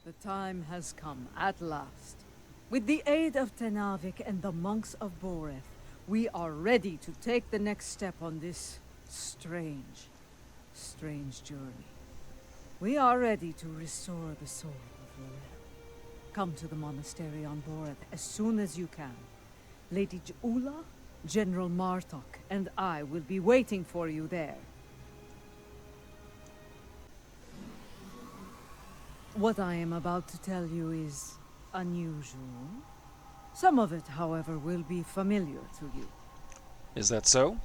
The time has come, at last. With the aid of Tenavik and the monks of Boreth, we are ready to take the next step on this strange journey. We are ready to restore the soul of Lorel. Come to the monastery on Boreth as soon as you can. Lady Jula, General Martok, and I will be waiting for you there. What I am about to tell you is unusual. Some of it, however, will be familiar to you. Is that so?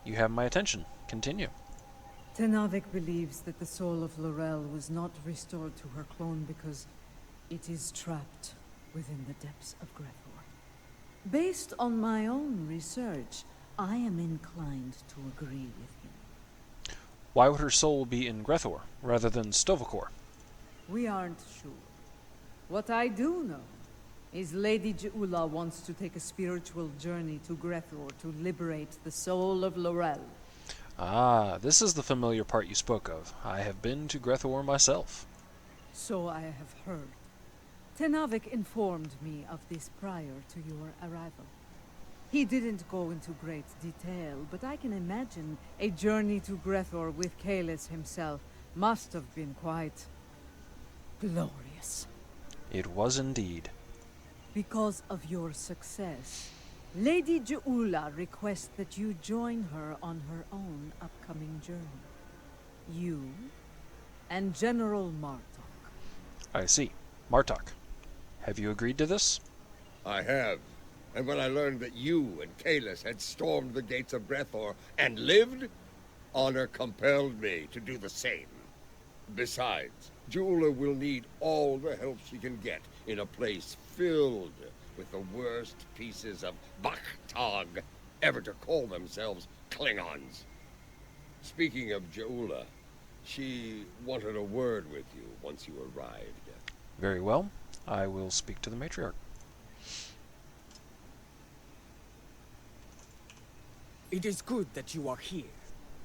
You have my attention. Continue. Tenavik believes that the soul of Lorel was not restored to her clone because it is trapped within the depths of Grethor. Based on my own research, I am inclined to agree with him. Why would her soul be in Grethor rather than Stovacor? We aren't sure. What I do know is Lady Jula wants to take a spiritual journey to Grethor to liberate the soul of Lorel. Ah, this is the familiar part you spoke of. I have been to Grethor myself. So I have heard. Tenavik informed me of this prior to your arrival. He didn't go into great detail, but I can imagine a journey to Grethor with Kalis himself must have been quite glorious. It was indeed. Because of your success, Lady Jula requests that you join her on her own upcoming journey. You and General Martok. I see. Martok, have you agreed to this? I have. And when I learned that you and Kalis had stormed the gates of Grethor and lived, honor compelled me to do the same. Besides, Jula will need all the help she can get in a place filled with the worst pieces of Bachtag ever to call themselves Klingons. Speaking of Jula, she wanted a word with you once you arrived. Very well. I will speak to the matriarch. It is good that you are here.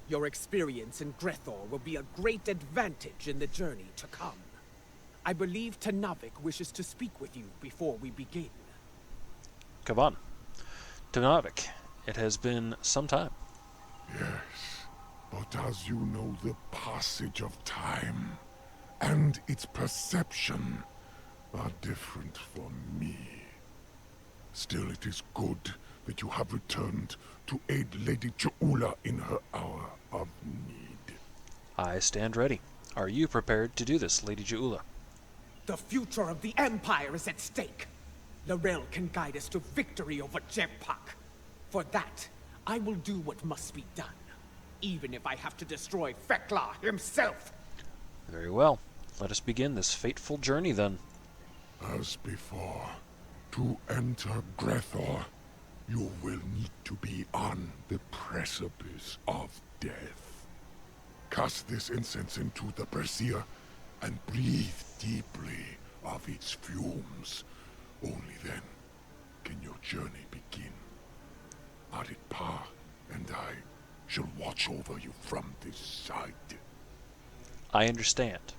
Your experience in Grethor will be a great advantage in the journey to come. I believe Tenavik wishes to speak with you before we begin. Kavan. Tenavik, it has been some time. Yes, but as you know, the passage of time and its perception are different for me. Still, it is good that you have returned to aid Lady Jula in her hour of need. I stand ready. Are you prepared to do this, Lady Jula? The future of the Empire is at stake. Lorel can guide us to victory over Jevpak. For that, I will do what must be done, even if I have to destroy Fekla himself. Very well. Let us begin this fateful journey, then. As before, to enter Grethor, you will need to be on the precipice of death. Cast this incense into the brazier and breathe deeply of its fumes. Only then can your journey begin. Aritpa and I shall watch over you from this side. I understand.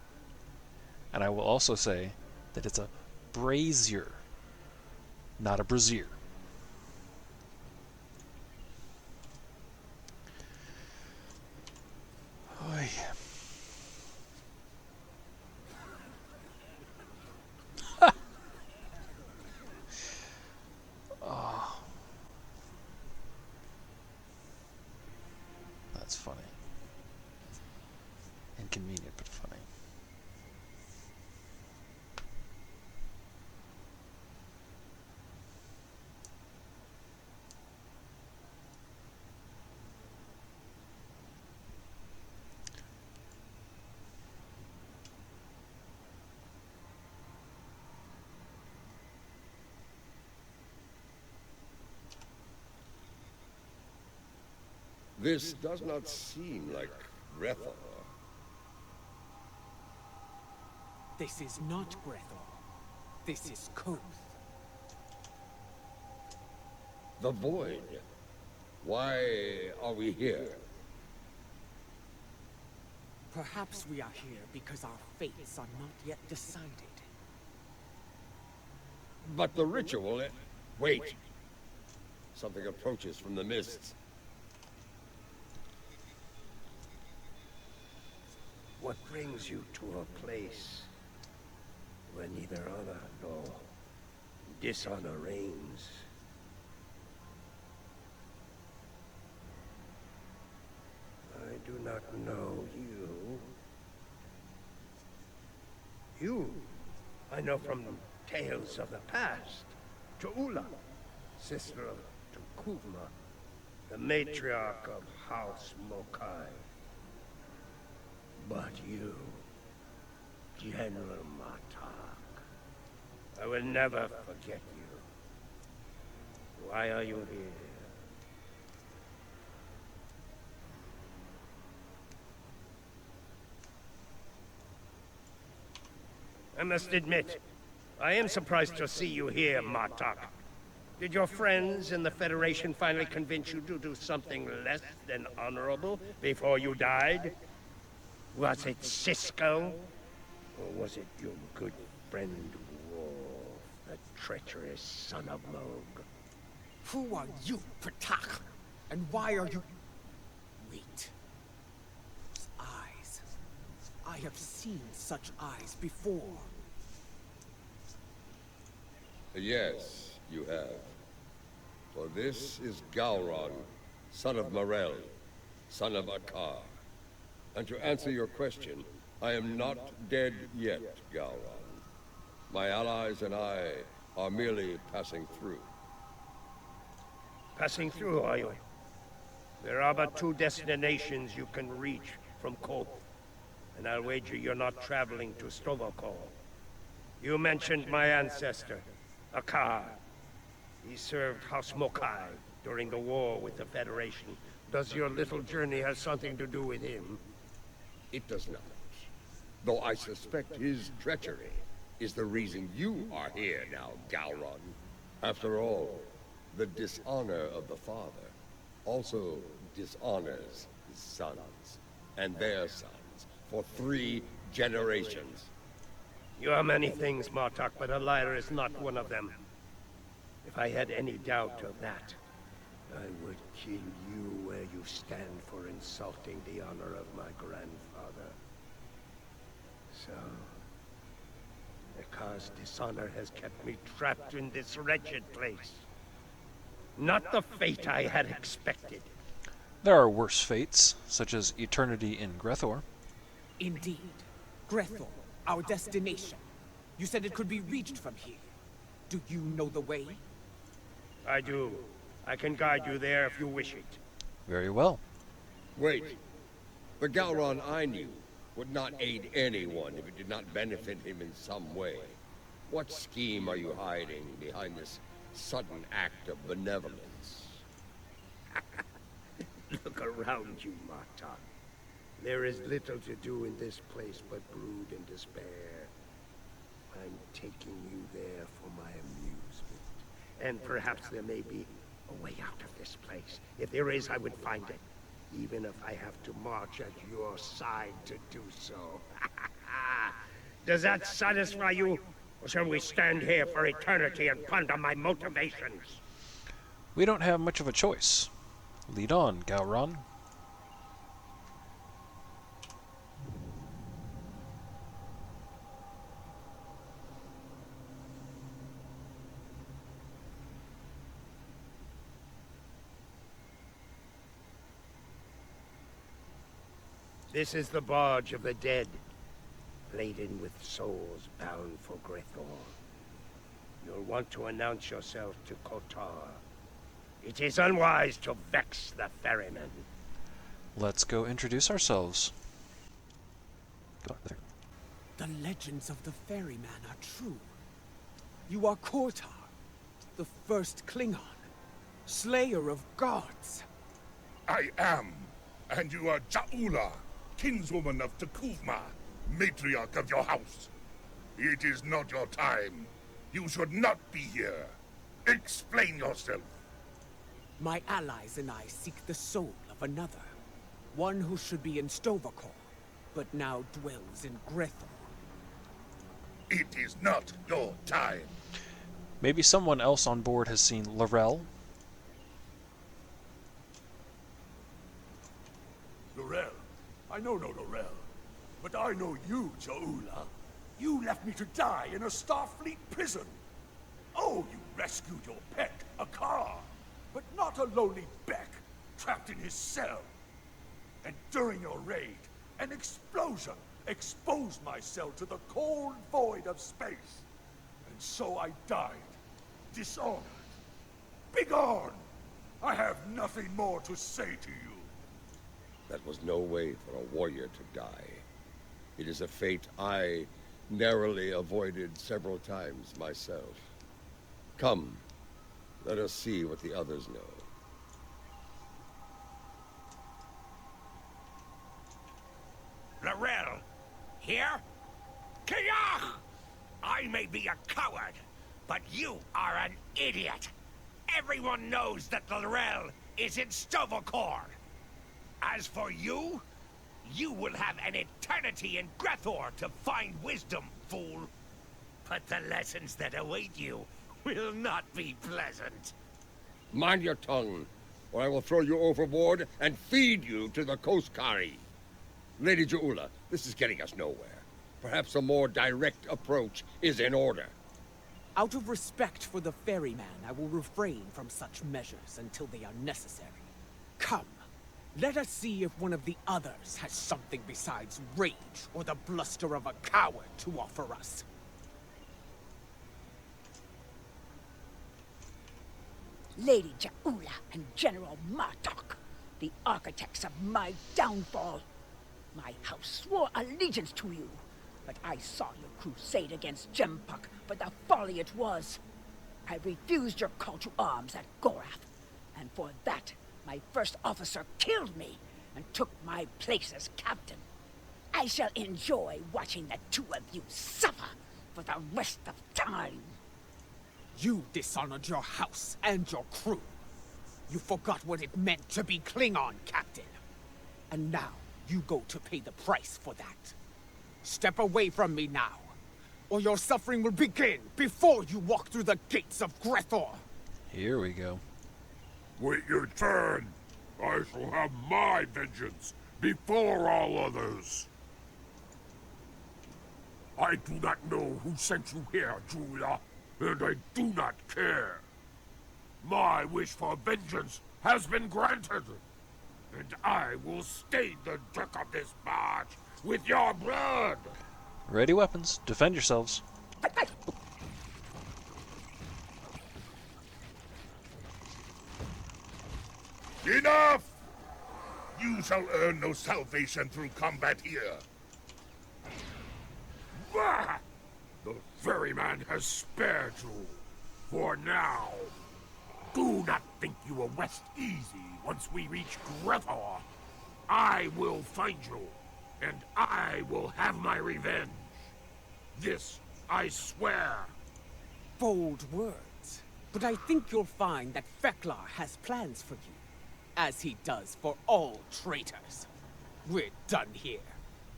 And I will also say that it's a brazier, not a brazier. Oy. Oh. That's funny. Inconvenient, but funny. This does not seem like Grethor. This is not Grethor. This is Koth. The Void. Why are we here? Perhaps we are here because our fates are not yet decided. But the ritual, wait. Something approaches from the mists. What brings you to a place where neither honor nor dishonor reigns? I do not know you. You, I know from tales of the past. Tuula, sister of Tukuvma, the matriarch of House Mokai. But you, General Martok, I will never forget you. Why are you here? I must admit, I am surprised to see you here, Martok. Did your friends in the Federation finally convince you to do something less than honorable before you died? Was it Cisco? Or was it your good friend Worf, the treacherous son of Moog? Who are you, Patak? And why are you... Wait. Those eyes. I have seen such eyes before. Yes, you have. For this is Gowron, son of Morel, son of Akar. And to answer your question, I am not dead yet, Gowron. My allies and I are merely passing through. Passing through, are you? There are but two destinations you can reach from Koth, and I'll wager you're not traveling to Stovokor. You mentioned my ancestor, Akar. He served House Mokai during the war with the Federation. Does your little journey have something to do with him? It does not. Though I suspect his treachery is the reason you are here now, Gowron. After all, the dishonor of the father also dishonors his sons and their sons for 3 generations. You are many things, Martok, but a liar is not one of them. If I had any doubt of that, I would kill you where you stand for insulting the honor of my grandfather. So, because dishonor has kept me trapped in this wretched place. Not the fate I had expected. There are worse fates, such as eternity in Grethor. Indeed. Grethor, our destination. You said it could be reached from here. Do you know the way? I do. I can guide you there if you wish it. Very well. Wait. The Gowron I knew would not aid anyone if it did not benefit him in some way. What scheme are you hiding behind this sudden act of benevolence? Look around you, Martok. There is little to do in this place but brood and despair. I'm taking you there for my amusement. And perhaps there may be a way out of this place. If there is, I would find it. Even if I have to march at your side to do so. Does that satisfy you? Or shall we stand here for eternity and ponder my motivations? We don't have much of a choice. Lead on, Gowron. This is the barge of the dead, laden with souls bound for Grethor. You'll want to announce yourself to Kotar. It is unwise to vex the ferryman. Let's go introduce ourselves. Go there. The legends of the ferryman are true. You are Kotar, the first Klingon, slayer of gods. I am, and you are Ja'ula, kinswoman of Tukuvma, matriarch of your house. It is not your time. You should not be here. Explain yourself. My allies and I seek the soul of another. One who should be in Stovokor, but now dwells in Grethor. It is not your time. Maybe someone else on board has seen Laurel? Laurel? I know no Laurel. But I know you, Jaula. You left me to die in a Starfleet prison. Oh, you rescued your pet, a car. But not a lowly Beck, trapped in his cell. And during your raid, an explosion exposed my cell to the cold void of space. And so I died, dishonored. Begone! I have nothing more to say to you. That was no way for a warrior to die. It is a fate I narrowly avoided several times myself. Come, let us see what the others know. Laurel, here? Kiyach! I may be a coward, but you are an idiot. Everyone knows that Laurel is in Stovallcore. As for you, you will have an eternity in Grethor to find wisdom, fool. But the lessons that await you will not be pleasant. Mind your tongue, or I will throw you overboard and feed you to the Koskari. Lady Jaula, this is getting us nowhere. Perhaps a more direct approach is in order. Out of respect for the ferryman, I will refrain from such measures until they are necessary. Come, let us see if one of the others has something besides rage or the bluster of a coward to offer us. Lady Jaula and General Martok, the architects of my downfall. My house swore allegiance to you, but I saw your crusade against Jempuk for the folly it was. I refused your call to arms at Gorath, and for that, my first officer killed me and took my place as captain. I shall enjoy watching the two of you suffer for the rest of time. You dishonored your house and your crew. You forgot what it meant to be Klingon, Captain. And now, you go to pay the price for that. Step away from me now, or your suffering will begin before you walk through the gates of Grethor. Here we go. Wait your turn. I shall have my vengeance before all others. I do not know who sent you here, Julia, and I do not care. My wish for vengeance has been granted, and I will stain the deck of this barge with your blood. Ready weapons. Defend yourselves. Enough! You shall earn no salvation through combat here. Bah! The ferryman has spared you. For now. Do not think you will rest easy once we reach Grethor. I will find you, and I will have my revenge. This I swear. Bold words, but I think you'll find that Feklar has plans for you, as he does for all traitors. We're done here.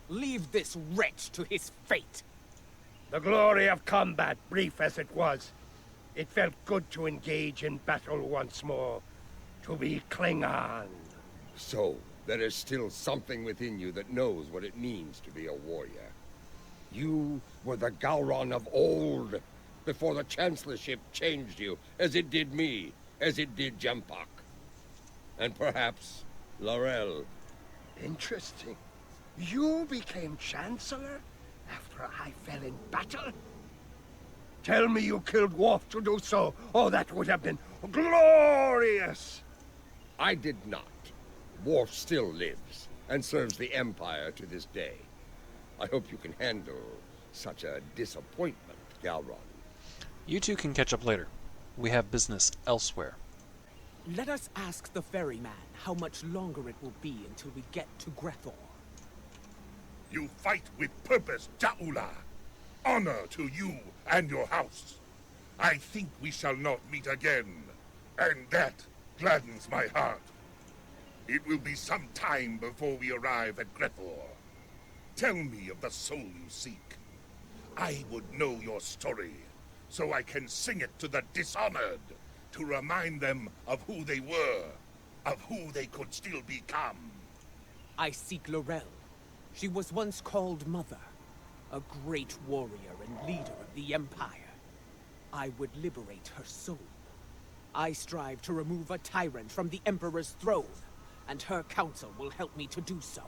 Leave this wretch to his fate. The glory of combat, brief as it was. It felt good to engage in battle once more. To be Klingon. So, there is still something within you that knows what it means to be a warrior. You were the Gowron of old, before the Chancellorship changed you, as it did me, as it did Jempuk. And perhaps Laurel. Interesting. You became Chancellor after I fell in battle? Tell me you killed Worf to do so. Oh, that would have been glorious! I did not. Worf still lives, and serves the Empire to this day. I hope you can handle such a disappointment, Galron. You two can catch up later. We have business elsewhere. Let us ask the ferryman how much longer it will be until we get to Grethor. You fight with purpose, Jaula. Honor to you and your house. I think we shall not meet again, and that gladdens my heart. It will be some time before we arrive at Grethor. Tell me of the soul you seek. I would know your story, so I can sing it to the dishonored, to remind them of who they were, of who they could still become. I seek Laurel. She was once called Mother, a great warrior and leader of the Empire. I would liberate her soul. I strive to remove a tyrant from the Emperor's throne, and her council will help me to do so.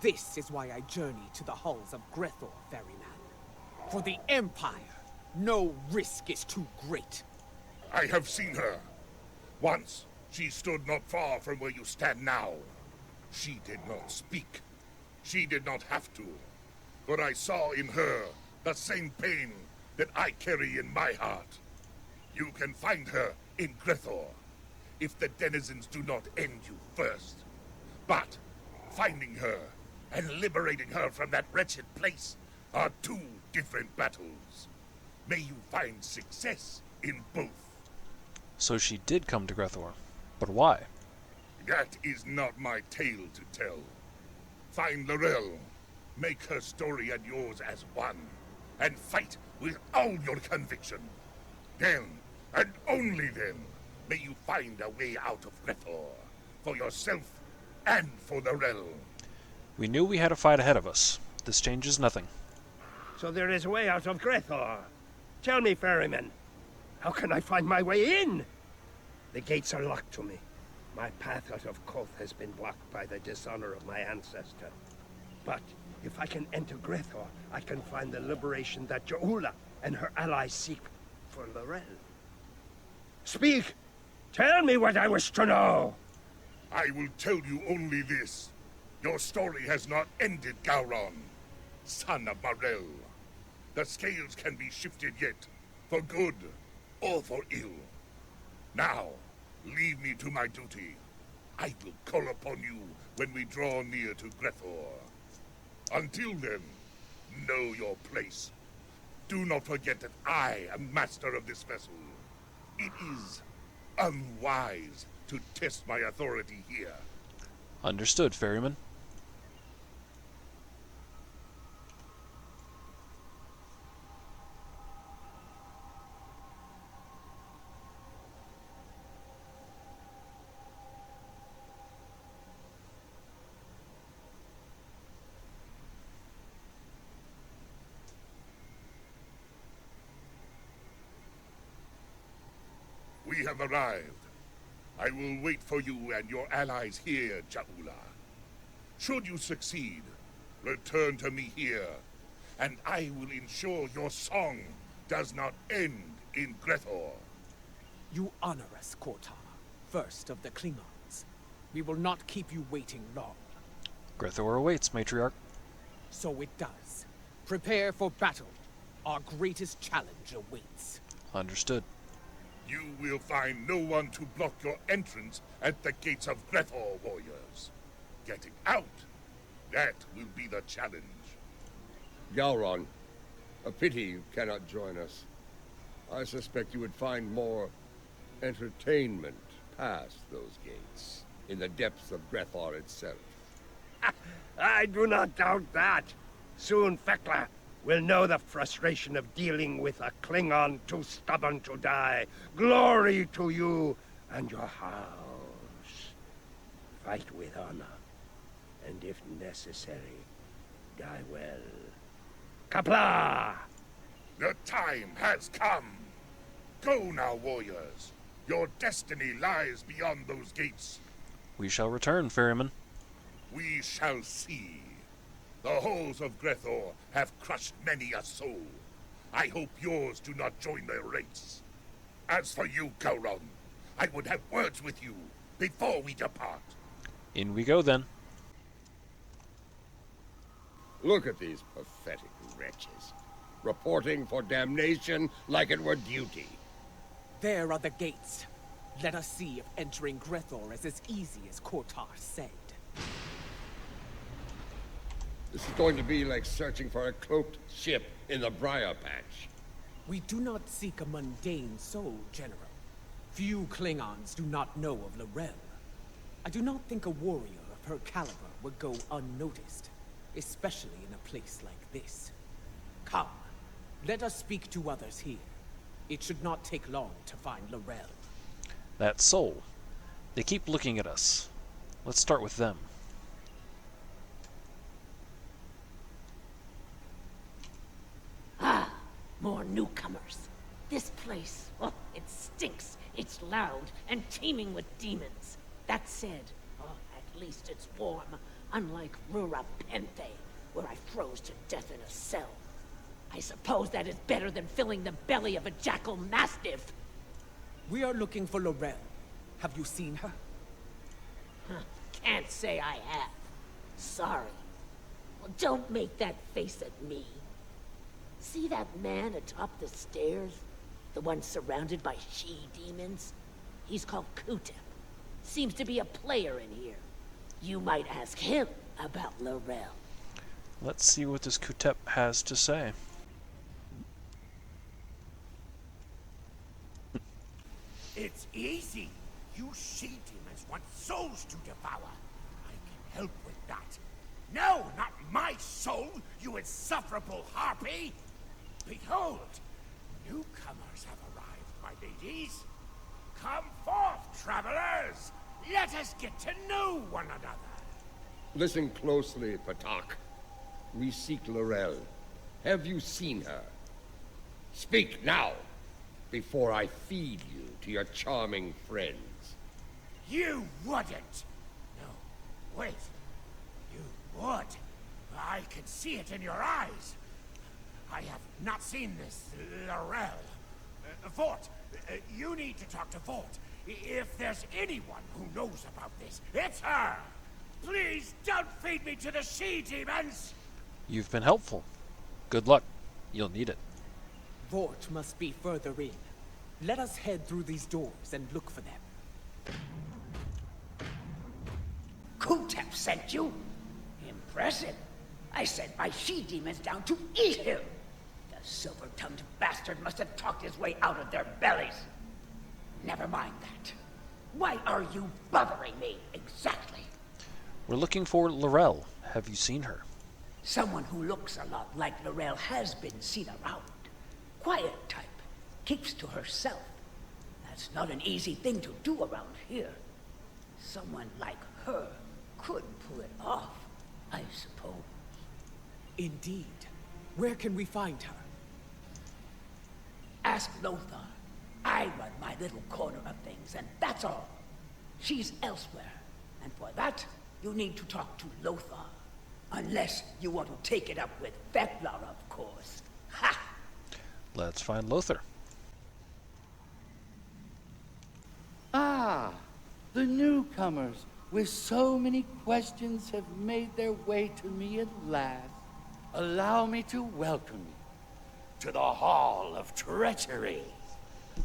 This is why I journey to the halls of Grethor, Ferryman. For the Empire, no risk is too great. I have seen her. Once, she stood not far from where you stand now. She did not speak. She did not have to. But I saw in her the same pain that I carry in my heart. You can find her in Grethor, if the denizens do not end you first. But finding her and liberating her from that wretched place are two different battles. May you find success in both. So she did come to Grethor. But why? That is not my tale to tell. Find Laurel, make her story and yours as one, and fight with all your conviction. Then, and only then, may you find a way out of Grethor, for yourself and for Laurel. We knew we had a fight ahead of us. This changes nothing. So there is a way out of Grethor. Tell me, ferryman, how can I find my way in? The gates are locked to me. My path out of Koth has been blocked by the dishonor of my ancestor. But if I can enter Grethor, I can find the liberation that Jaula and her allies seek for Laurel. Speak! Tell me what I wish to know! I will tell you only this. Your story has not ended, Gowron, son of Marel. The scales can be shifted yet, for good or for ill. Now, leave me to my duty. I will call upon you when we draw near to Grethor. Until then, know your place. Do not forget that I am master of this vessel. It is unwise to test my authority here. Understood, ferryman. We have arrived. I will wait for you and your allies here, Jaula. Should you succeed, return to me here, and I will ensure your song does not end in Grethor. You honor us, Kortar, first of the Klingons. We will not keep you waiting long. Grethor awaits, matriarch. So it does. Prepare for battle. Our greatest challenge awaits. Understood. You will find no one to block your entrance at the gates of Grethor, warriors. Getting out, that will be the challenge. Gowron, a pity you cannot join us. I suspect you would find more entertainment past those gates, in the depths of Grethor itself. I do not doubt that. Soon Fekla will know the frustration of dealing with a Klingon too stubborn to die. Glory to you and your house. Fight with honor, and if necessary, die well. Kapla! The time has come. Go now, warriors. Your destiny lies beyond those gates. We shall return, ferryman. We shall see. The halls of Grethor have crushed many a soul. I hope yours do not join their race. As for you, Gowron, I would have words with you before we depart. In we go, then. Look at these pathetic wretches, reporting for damnation like it were duty. There are the gates. Let us see if entering Grethor is as easy as Kortar said. This is going to be like searching for a cloaked ship in the briar patch. We do not seek a mundane soul, General. Few Klingons do not know of Laurel. I do not think a warrior of her caliber would go unnoticed, especially in a place like this. Come, let us speak to others here. It should not take long to find Laurel. That soul. They keep looking at us. Let's start with them. Ah, more newcomers. This place, oh, it stinks. It's loud and teeming with demons. That said, oh, at least it's warm, unlike Rura Pente, where I froze to death in a cell. I suppose that is better than filling the belly of a jackal mastiff. We are looking for Laurel. Have you seen her? Can't say I have. Sorry. Well, don't make that face at me. See that man atop the stairs? The one surrounded by she-demons? He's called Kutep. Seems to be a player in here. You might ask him about Laurel. Let's see what this Kutep has to say. It's easy. You she-demons want souls to devour. I can help with that. No, not my soul, you insufferable harpy! Behold, newcomers have arrived, my ladies. Come forth, travelers! Let us get to know one another. Listen closely, Patak. We seek Laurel. Have you seen her? Speak now, before I feed you to your charming friends. You wouldn't! No, wait. You would. I can see it in your eyes. I have not seen this Laurel. Vort, you need to talk to Vort. If there's anyone who knows about this, it's her! Please don't feed me to the she-demons! You've been helpful. Good luck. You'll need it. Vort must be further in. Let us head through these doors and look for them. Kutep sent you? Impressive. I sent my she-demons down to eat him. The silver-tongued bastard must have talked his way out of their bellies. Never mind that. Why are you bothering me, exactly? We're looking for Laurel. Have you seen her? Someone who looks a lot like Laurel has been seen around. Quiet type. Keeps to herself. That's not an easy thing to do around here. Someone like her could pull it off, I suppose. Indeed. Where can we find her? Ask Lothar. I run my little corner of things, and that's all. She's elsewhere, and for that, you need to talk to Lothar. Unless you want to take it up with Veklar, of course. Ha! Let's find Lothar. Ah, the newcomers with so many questions have made their way to me at last. Allow me to welcome you to the Hall of Treachery.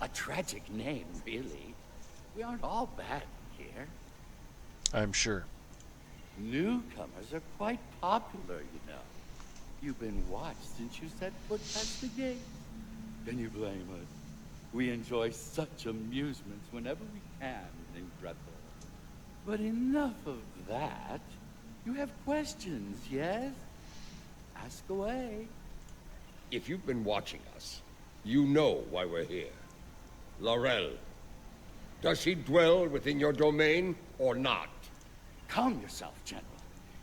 A tragic name, really. We aren't all bad here. I'm sure. Newcomers are quite popular, you know. You've been watched since you set foot past the gate. Can you blame us? We enjoy such amusements whenever we can in Grethel. But enough of that. You have questions, yes? Ask away. If you've been watching us, you know why we're here. Laurel. Does she dwell within your domain or not? Calm yourself, General.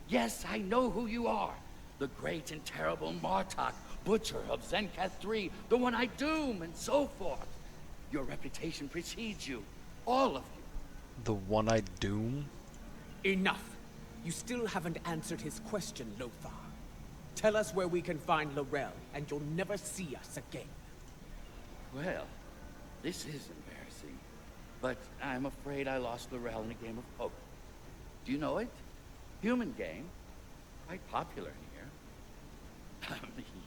Yes, I know who you are. The great and terrible Martok, Butcher of Zenkath III, the one I doom, and so forth. Your reputation precedes you. All of you. The one-eyed doom? Enough. You still haven't answered his question, Lothar. Tell us where we can find Laurel, and you'll never see us again. Well, this is embarrassing. But I'm afraid I lost Laurel in a game of poker. Do you know it? Human game. Quite popular here.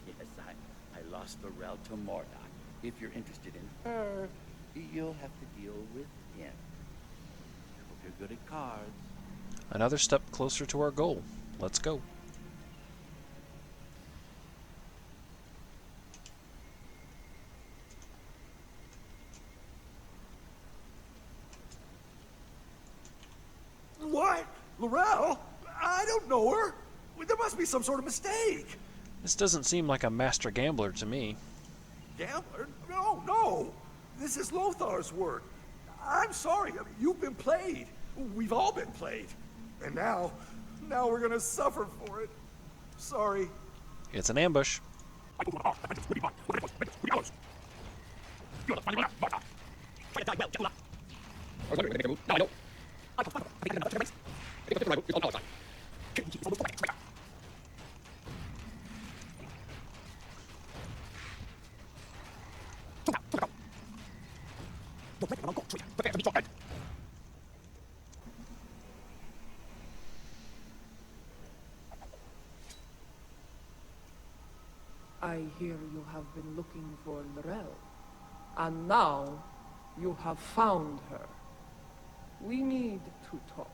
Yes, I lost Laurel to Mordok. If you're interested in her, you'll have to deal with him. I hope you're good at cards. Another step closer to our goal. Let's go. What? Laurel? I don't know her. There must be some sort of mistake. This doesn't seem like a master gambler to me. gambler. No, no. This is Lothar's work. I'm sorry. I mean, you've been played. We've all been played. And now we're gonna suffer for it. Sorry. It's an ambush. I hear you have been looking for Lorel, and now you have found her. We need to talk.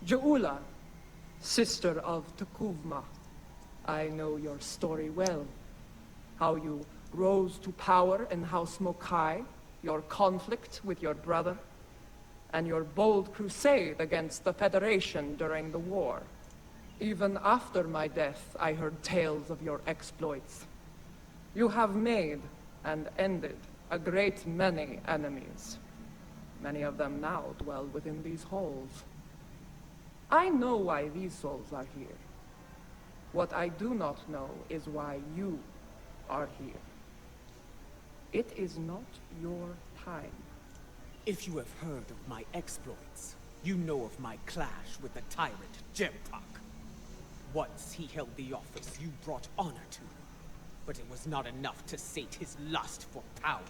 Jaula, sister of Tekuvma, I know your story well. How you rose to power in House Mokai, your conflict with your brother, and your bold crusade against the Federation during the war. Even after my death, I heard tales of your exploits. You have made and ended a great many enemies. Many of them now dwell within these halls. I know why these souls are here. What I do not know is why you are here. It is not your time. If you have heard of my exploits, you know of my clash with the tyrant Jempak. Once he held the office you brought honor to, but it was not enough to sate his lust for power.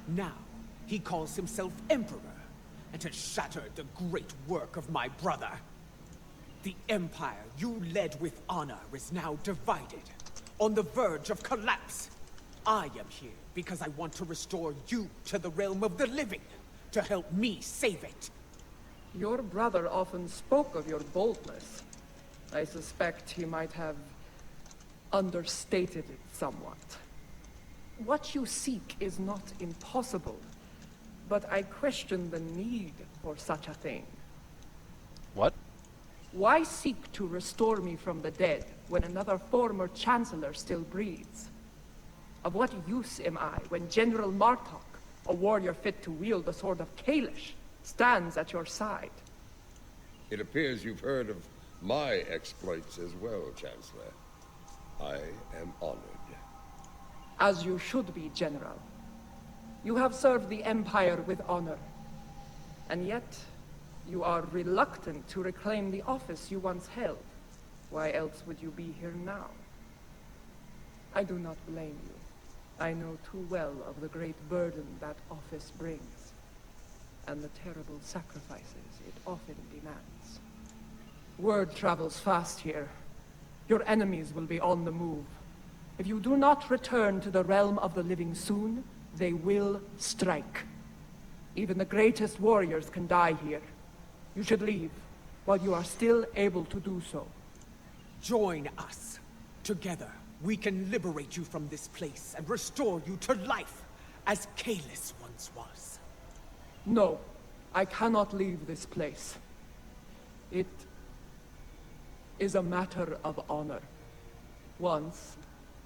Now, he calls himself Emperor, and has shattered the great work of my brother. The empire you led with honor is now divided, on the verge of collapse. I am here because I want to restore you to the realm of the living, to help me save it. Your brother often spoke of your boldness. I suspect he might have understated it somewhat. What you seek is not impossible, but I question the need for such a thing. What? Why seek to restore me from the dead when another former chancellor still breathes? Of what use am I when General Martok, a warrior fit to wield the sword of Kalish, stands at your side? It appears you've heard of my exploits as well, Chancellor. I am honored. As you should be, General. You have served the Empire with honor. And yet, you are reluctant to reclaim the office you once held. Why else would you be here now? I do not blame you. I know too well of the great burden that office brings, and the terrible sacrifices it often demands. Word travels fast here. Your enemies will be on the move. If you do not return to the realm of the living soon, they will strike. Even the greatest warriors can die here. You should leave, while you are still able to do so. Join us. Together, we can liberate you from this place and restore you to life, as Kalis once was. No, I cannot leave this place. It is a matter of honor. Once,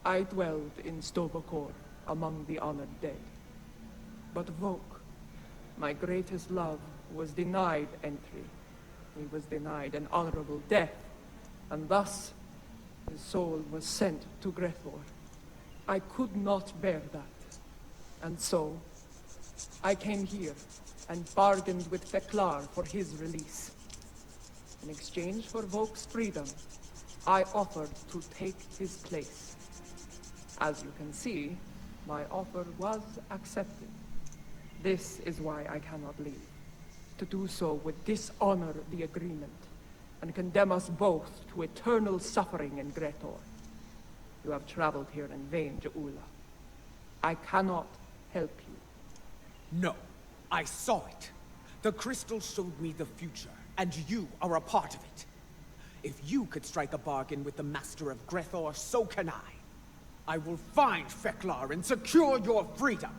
I dwelled in Stovokor, among the honored dead. But Vok, my greatest love, was denied entry. He was denied an honorable death, and thus his soul was sent to Grethor. I could not bear that, and so I came here and bargained with Feklar for his release. In exchange for Vok's freedom, I offered to take his place. As you can see, my offer was accepted. This is why I cannot leave. To do so would dishonor the agreement, and condemn us both to eternal suffering in Grethor. You have traveled here in vain, Jaula. I cannot help you. No, I saw it. The crystal showed me the future, and you are a part of it. If you could strike a bargain with the Master of Grethor, so can I. I will find Feklar and secure your freedom,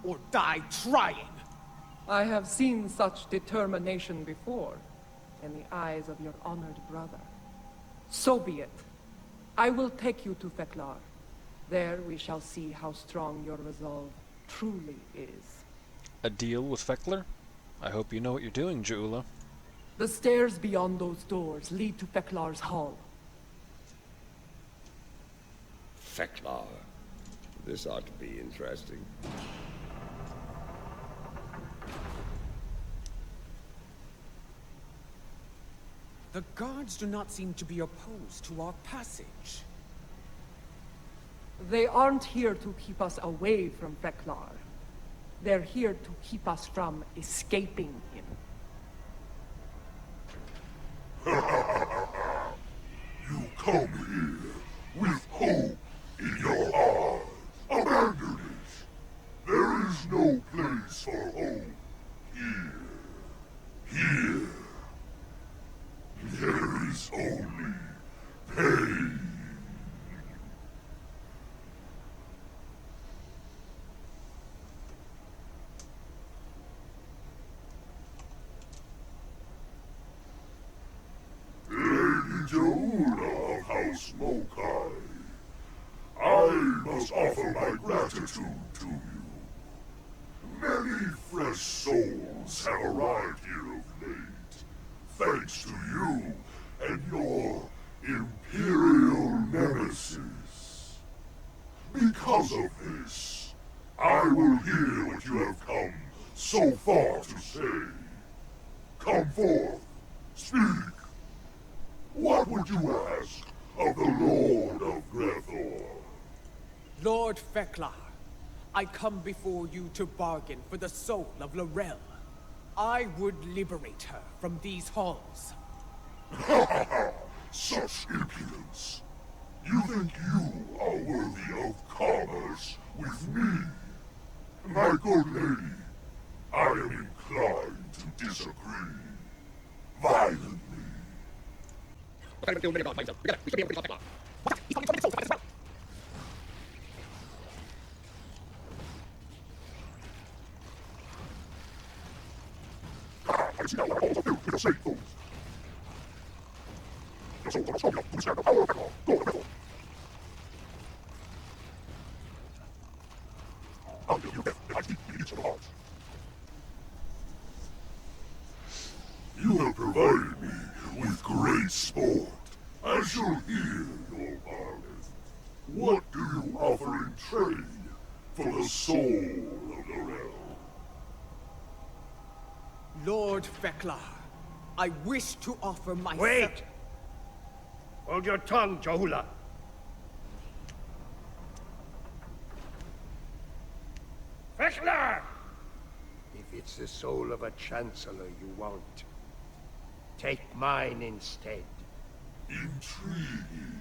or die trying. I have seen such determination before. in the eyes of your honored brother. So be it. I will take you to Feklar. There we shall see how strong your resolve truly is. A deal with Fekler? I hope you know what you're doing, Ja'ula. The stairs beyond those doors lead to Feklar's hall. Feklar. This ought to be interesting. The guards do not seem to be opposed to our passage. They aren't here to keep us away from Feklar. They're here to keep us from escaping him. You come here with hope in your heart. Abandon it. There is no place for hope here. Here. There is only pain. Lady Ja'ula of House Mokai, I must offer my gratitude to you. Many fresh souls have arrived here of late, thanks to you and your Imperial nemesis. Because of this, I will hear what you have come so far to say. Come forth, speak. What would you ask of the Lord of Grethor? Lord Feklar, I come before you to bargain for the soul of Laurel. I would liberate her from these halls. Such impudence! You think you are worthy of commerce with me? My good lady, I am inclined to disagree. Violently. I see now what all of you will say, fools. Your souls are strong enough to withstand the power of Feklar. Go to Grethor. I'll deal you death if I speak in each of the hearts. You have provided me with great sport. I shall hear your bargain. What do you offer in trade for the soul of Laurel? Lord Feklar, I wish to offer myself— Wait! Hold your tongue, Ja'ula. Feklar! If it's the soul of a Chancellor you want, take mine instead. Intriguing.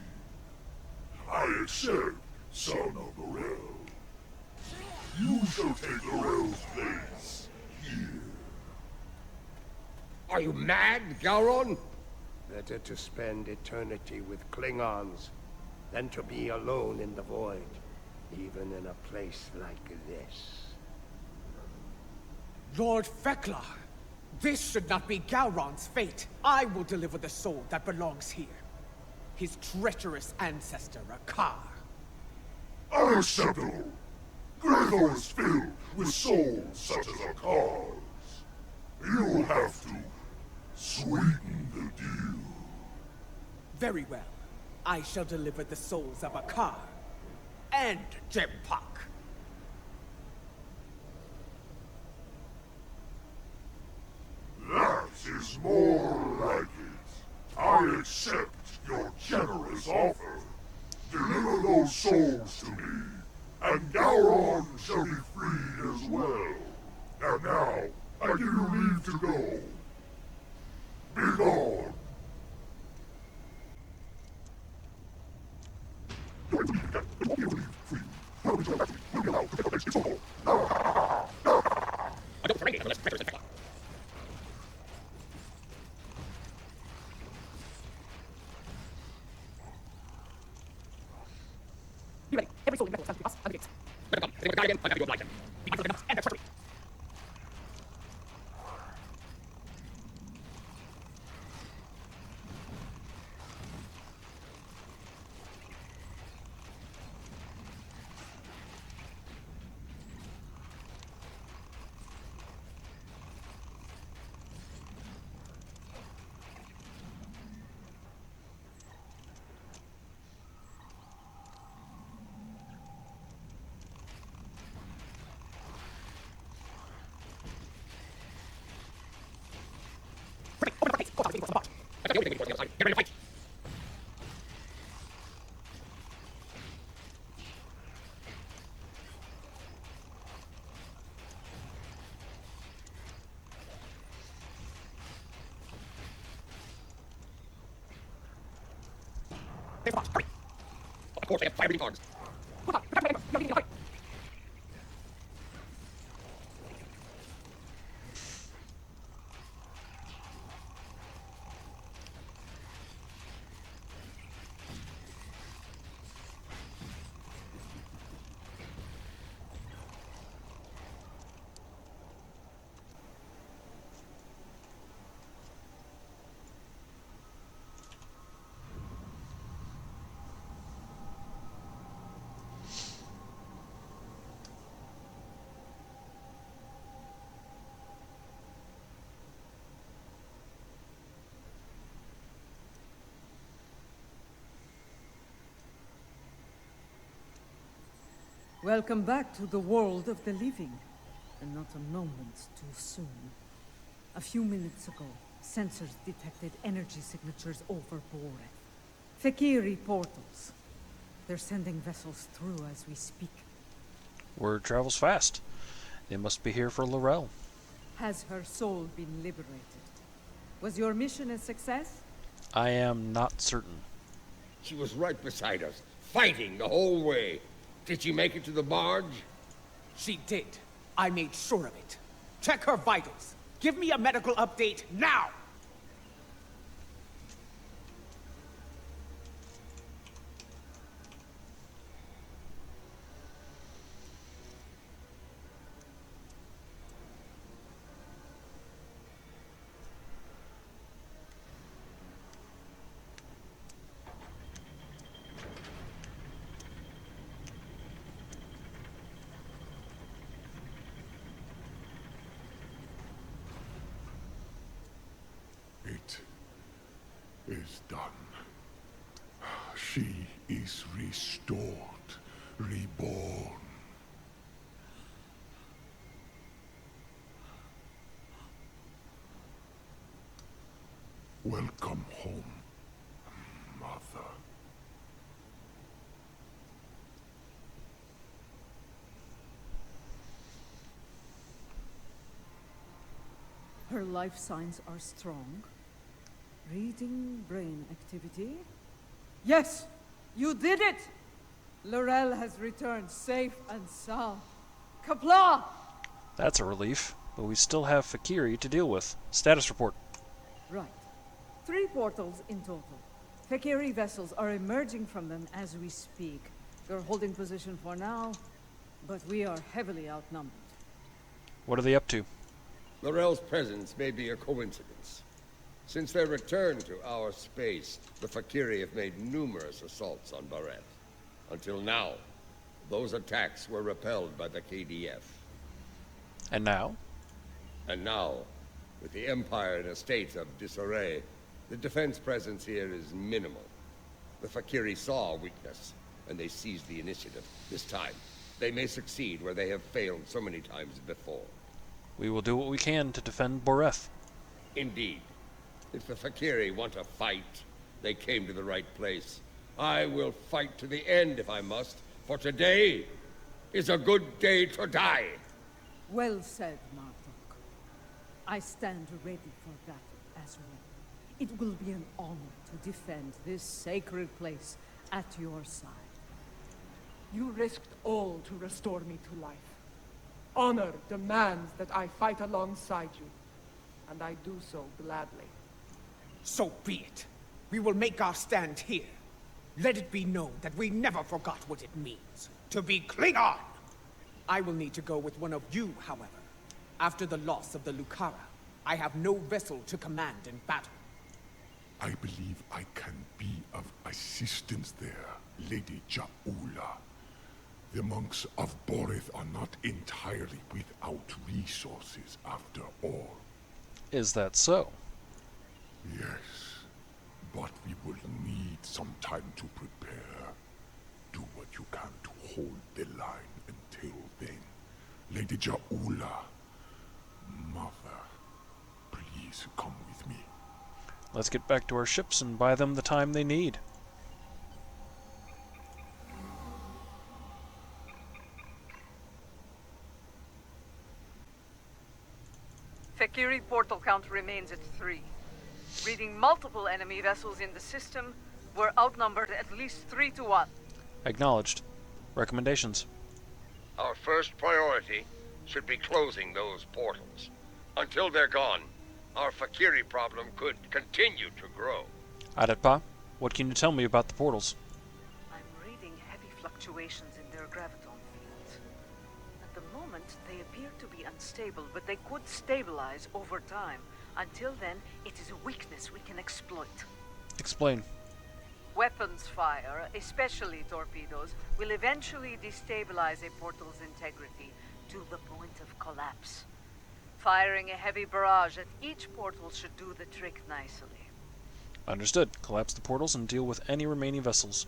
I accept, son of Laurel. You shall take Laurel's place here. Are you mad, Gowron? Better to spend eternity with Klingons than to be alone in the void, even in a place like this. Lord Feklar, this should not be Gowron's fate. I will deliver the soul that belongs here. His treacherous ancestor, Akar. Unacceptable! Grethor is filled with souls such as Akar's. You'll have to sweeten the deal. Very well. I shall deliver the souls of Akar and Jempak. That is more like it. I accept your generous offer. Deliver those souls to me, and Gowron shall be freed as well. And now, I give you leave to go. Be gone. You're to leave again, but you won't be able to leave free. Now that we go back, we'll be allowed to take the place in Soho. I don't surrender unless treacherous Feklar. Be ready. Every soul in Grethor stands between us and the gates. Let him come. If anyone die again, I'll have you oblige him. Be careful of them and their treachery. Of course, they have firing arms. Welcome back to the world of the living, and not a moment too soon. A few minutes ago, sensors detected energy signatures over Boreth. Fakiri portals. They're sending vessels through as we speak. Word travels fast. They must be here for Laurel. Has her soul been liberated? Was your mission a success? I am not certain. She was right beside us, fighting the whole way. Did she make it to the barge? She did. I made sure of it. Check her vitals. Give me a medical update now! It is done. She is restored, reborn. Welcome home, Mother. Her life signs are strong. Reading brain activity. Yes! You did it! Laurel has returned safe and sound. Kapla! That's a relief, but we still have Fakiri to deal with. Status report. Right. 3 portals in total. Fakiri vessels are emerging from them as we speak. They're holding position for now, but we are heavily outnumbered. What are they up to? Laurel's presence may be a coincidence. Since their return to our space, the Fakiri have made numerous assaults on Boreth. Until now, those attacks were repelled by the KDF. And now? And now, with the Empire in a state of disarray, the defense presence here is minimal. The Fakiri saw weakness, and they seized the initiative. This time, they may succeed where they have failed so many times before. We will do what we can to defend Boreth. Indeed. If the Fakiri want to fight, they came to the right place. I will fight to the end if I must, for today is a good day to die. Well said, Martok. I stand ready for battle as well. It will be an honor to defend this sacred place at your side. You risked all to restore me to life. Honor demands that I fight alongside you, and I do so gladly. So be it. We will make our stand here. Let it be known that we never forgot what it means to be Klingon! I will need to go with one of you, however. After the loss of the Lucara, I have no vessel to command in battle. I believe I can be of assistance there, Lady Jaula. The monks of Boreth are not entirely without resources after all. Is that so? Yes, but we will need some time to prepare. Do what you can to hold the line until then. Lady Jaula, Mother, please come with me. Let's get back to our ships and buy them the time they need. Fakiri portal count remains at 3. Reading multiple enemy vessels in the system, we're outnumbered at least 3 to 1. Acknowledged. Recommendations. Our first priority should be closing those portals. Until they're gone, our Fakiri problem could continue to grow. Adatpa, what can you tell me about the portals? I'm reading heavy fluctuations in their graviton fields. At the moment, they appear to be unstable, but they could stabilize over time. Until then, it is a weakness we can exploit. Explain. Weapons fire, especially torpedoes, will eventually destabilize a portal's integrity to the point of collapse. Firing a heavy barrage at each portal should do the trick nicely. Understood. Collapse the portals and deal with any remaining vessels.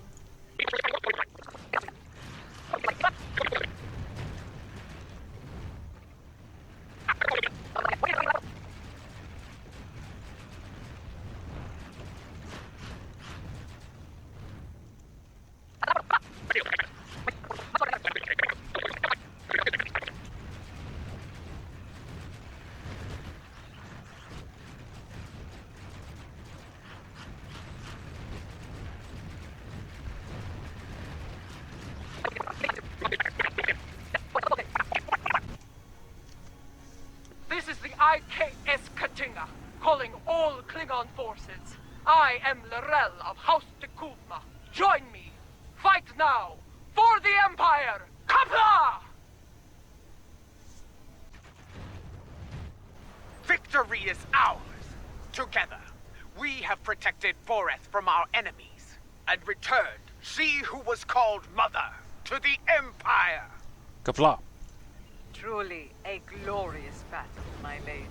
This is the IKS Katinga, calling all Klingon forces. I am Lorel of House de Kuvma. Join me. Fight now. For the Empire. Kapla! Victory is ours. Together, we have protected Boreth from our enemies and returned she who was called Mother to the Empire. Kapla. Truly a glorious battle, my lady.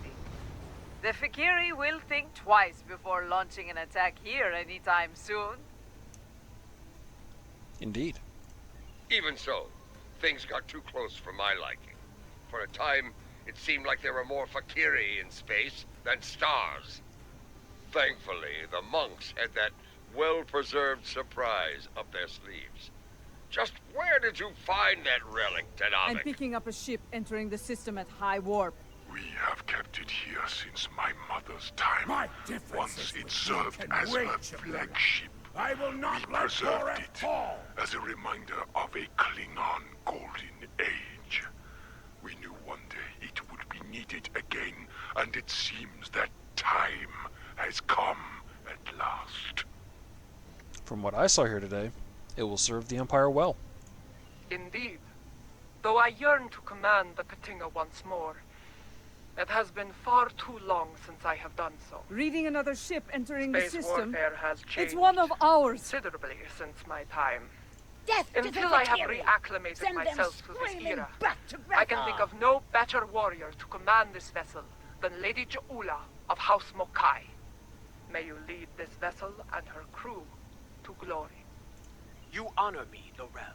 The Fakiri will think twice before launching an attack here anytime soon. Indeed. Even so, things got too close for my liking. For a time, it seemed like there were more Fakiri in space than stars. Thankfully, the monks had that well-preserved surprise up their sleeves. Just where did you find that relic, I'm Tenavik? picking up a ship entering the system at high warp. We have kept it here since my mother's time. My differences Once it with served you can as wait, her Chibula. flagship. I will We not let preserved Boreth it fall. as a reminder of a Klingon golden age. We knew one day it would be needed again, and it seems that time has come at last. From what I saw here today, it will serve the Empire well. Indeed. Though I yearn to command the Katinga once more, it has been far too long since I have done so. Reading another ship entering the Space system. warfare has changed It's one of ours. considerably since my time. Death to the Until I have Fakiri. reacclimated Send them myself to this screaming era, back to I can think Grethar. of no better warrior to command this vessel than Lady Jaula of House Mokai. May you lead this vessel and her crew to glory. You honor me, Lorel.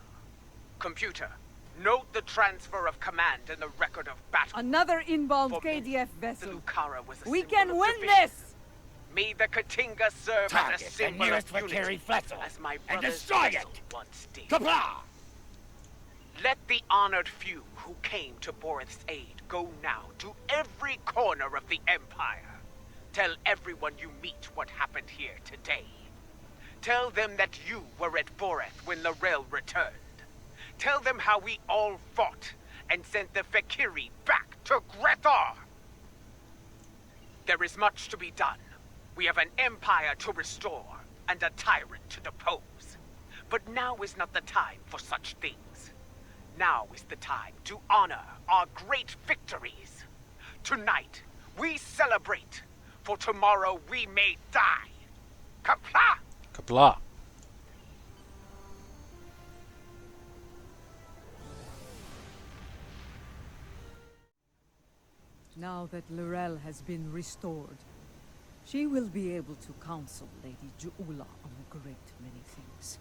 Computer, note the transfer of command in the record of battle. Another inbound For me, KDF The vessel. Lucara was a We symbol can of win division. this! May the Katinga serve as Target a the symbol nearest of unity, Fakiri vessel as my and brother's destroy vessel it. once did. Kapla! Let the honored few who came to Boreth's aid go now to every corner of the Empire. Tell everyone you meet what happened here today. Tell them that you were at Boreth when Lorel returned. Tell them how we all fought and sent the Fakiri back to Grethar. There is much to be done. We have an empire to restore and a tyrant to depose. But now is not the time for such things. Now is the time to honor our great victories. Tonight, we celebrate, for tomorrow we may die. Kapla! Kapla. Now that Lorel has been restored, she will be able to counsel Lady Jaula on a great many things.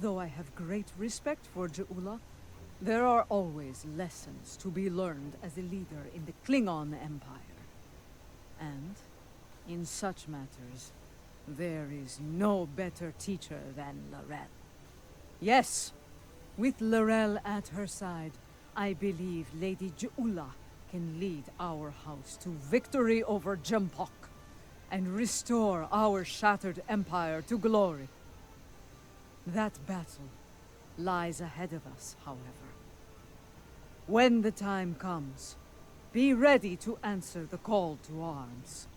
Though I have great respect for Jaula, there are always lessons to be learned as a leader in the Klingon Empire. And In such matters, there is no better teacher than Laurel. Yes, with Laurel at her side, I believe Lady Ju'ula can lead our house to victory over Jempok and restore our shattered empire to glory. That battle lies ahead of us, however. When the time comes, be ready to answer the call to arms.